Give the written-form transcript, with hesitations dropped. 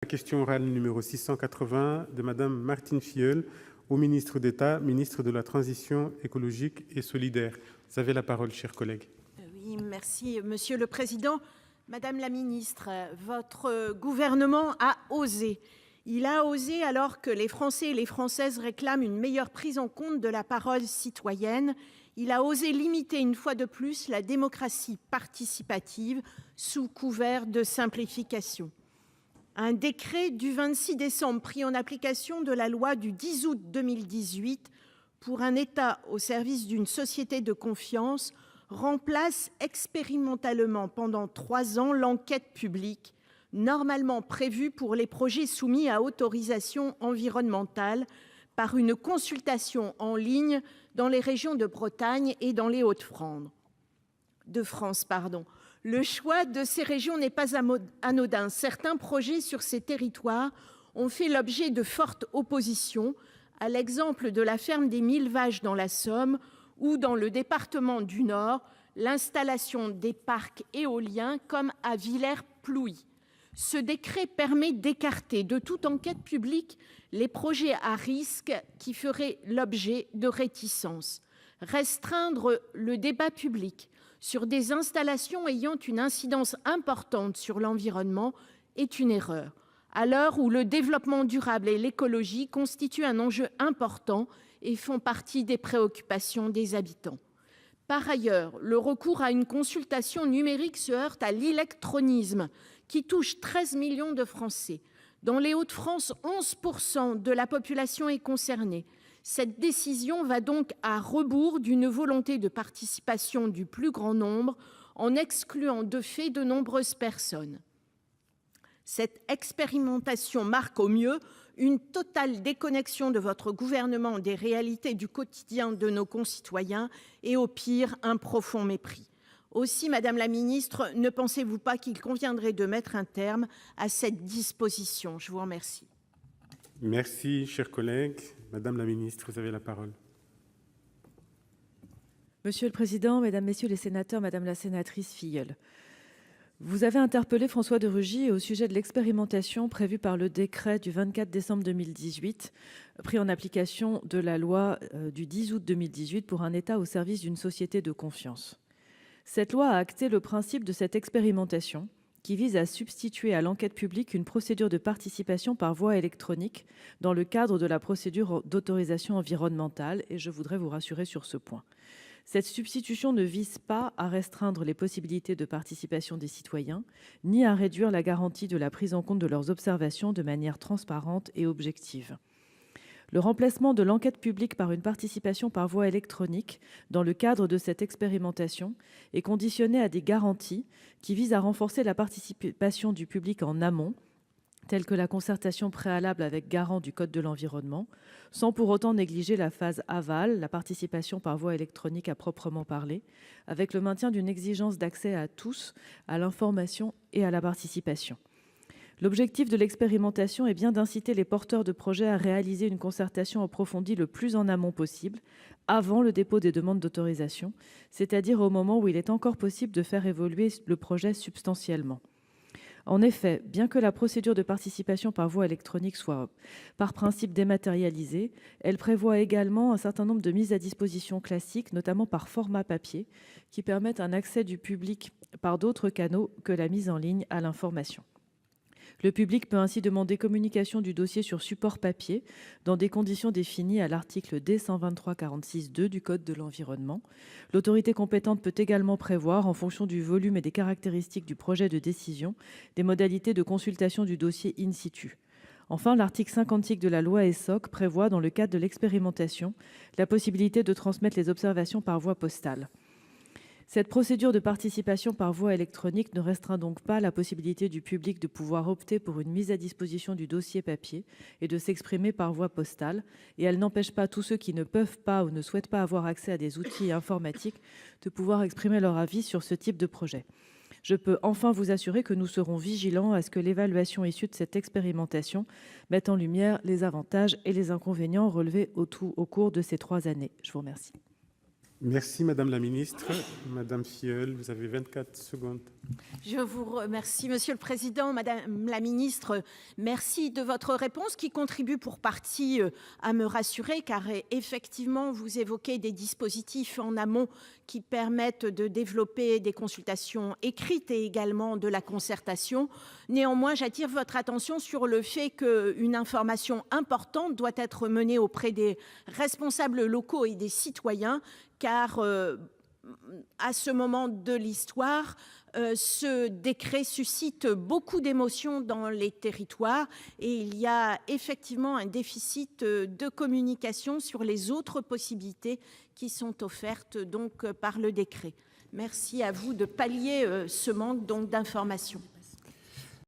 La question orale numéro 680 de Madame Martine Filleul au ministre d'État, ministre de la Transition écologique et solidaire. Vous avez la parole, chers collègues. Oui, merci, Monsieur le Président. Madame la ministre, votre gouvernement a osé. Il a osé alors que les Français et les Françaises réclament une meilleure prise en compte de la parole citoyenne. Il a osé limiter une fois de plus la démocratie participative sous couvert de simplification. Un décret du 26 décembre pris en application de la loi du 10 août 2018 pour un État au service d'une société de confiance remplace expérimentalement pendant 3 ans l'enquête publique normalement prévue pour les projets soumis à autorisation environnementale par une consultation en ligne dans les régions de Bretagne et dans les Hauts-de-France. Le choix de ces régions n'est pas anodin. Certains projets sur ces territoires ont fait l'objet de fortes oppositions, à l'exemple de la ferme des 1000 vaches dans la Somme ou, dans le département du Nord, l'installation des parcs éoliens comme à Villers-Plouy. Ce décret permet d'écarter de toute enquête publique les projets à risque qui feraient l'objet de réticences. Restreindre le débat public sur des installations ayant une incidence importante sur l'environnement est une erreur, à l'heure où le développement durable et l'écologie constituent un enjeu important et font partie des préoccupations des habitants. Par ailleurs, le recours à une consultation numérique se heurte à l'électronisme qui touche 13 millions de Français. Dans les Hauts-de-France, 11% de la population est concernée. Cette décision va donc à rebours d'une volonté de participation du plus grand nombre, en excluant de fait de nombreuses personnes. Cette expérimentation marque au mieux une totale déconnexion de votre gouvernement des réalités du quotidien de nos concitoyens et au pire un profond mépris. Aussi, Madame la Ministre, ne pensez-vous pas qu'il conviendrait de mettre un terme à cette disposition? Je vous remercie. Merci, chers collègues. Madame la ministre, vous avez la parole. Monsieur le président, mesdames, messieurs les sénateurs, madame la sénatrice Filleul, vous avez interpellé François de Rugy au sujet de l'expérimentation prévue par le décret du 24 décembre 2018, pris en application de la loi du 10 août 2018 pour un État au service d'une société de confiance. Cette loi a acté le principe de cette expérimentation qui vise à substituer à l'enquête publique une procédure de participation par voie électronique dans le cadre de la procédure d'autorisation environnementale, et je voudrais vous rassurer sur ce point. Cette substitution ne vise pas à restreindre les possibilités de participation des citoyens, ni à réduire la garantie de la prise en compte de leurs observations de manière transparente et objective. Le remplacement de l'enquête publique par une participation par voie électronique dans le cadre de cette expérimentation est conditionné à des garanties qui visent à renforcer la participation du public en amont, telles que la concertation préalable avec garant du Code de l'environnement, sans pour autant négliger la phase aval, la participation par voie électronique à proprement parler, avec le maintien d'une exigence d'accès à tous à l'information et à la participation. L'objectif de l'expérimentation est bien d'inciter les porteurs de projets à réaliser une concertation approfondie le plus en amont possible, avant le dépôt des demandes d'autorisation, c'est-à-dire au moment où il est encore possible de faire évoluer le projet substantiellement. En effet, bien que la procédure de participation par voie électronique soit par principe dématérialisée, elle prévoit également un certain nombre de mises à disposition classiques, notamment par format papier, qui permettent un accès du public par d'autres canaux que la mise en ligne à l'information. Le public peut ainsi demander communication du dossier sur support papier dans des conditions définies à l'article D123-46-2 du Code de l'environnement. L'autorité compétente peut également prévoir, en fonction du volume et des caractéristiques du projet de décision, des modalités de consultation du dossier in situ. Enfin, l'article 56 de la loi ESSOC prévoit, dans le cadre de l'expérimentation, la possibilité de transmettre les observations par voie postale. Cette procédure de participation par voie électronique ne restreint donc pas la possibilité du public de pouvoir opter pour une mise à disposition du dossier papier et de s'exprimer par voie postale, et elle n'empêche pas tous ceux qui ne peuvent pas ou ne souhaitent pas avoir accès à des outils informatiques de pouvoir exprimer leur avis sur ce type de projet. Je peux enfin vous assurer que nous serons vigilants à ce que l'évaluation issue de cette expérimentation mette en lumière les avantages et les inconvénients relevés au cours de ces 3 années. Je vous remercie. Merci, Madame la Ministre. Madame Filleul, vous avez 24 secondes. Je vous remercie, Monsieur le Président, Madame la Ministre. Merci de votre réponse qui contribue pour partie à me rassurer, car effectivement, vous évoquez des dispositifs en amont qui permettent de développer des consultations écrites et également de la concertation. Néanmoins, j'attire votre attention sur le fait qu'une information importante doit être menée auprès des responsables locaux et des citoyens, car à ce moment de l'histoire, ce décret suscite beaucoup d'émotions dans les territoires et il y a effectivement un déficit de communication sur les autres possibilités qui sont offertes donc par le décret. Merci à vous de pallier ce manque donc d'information.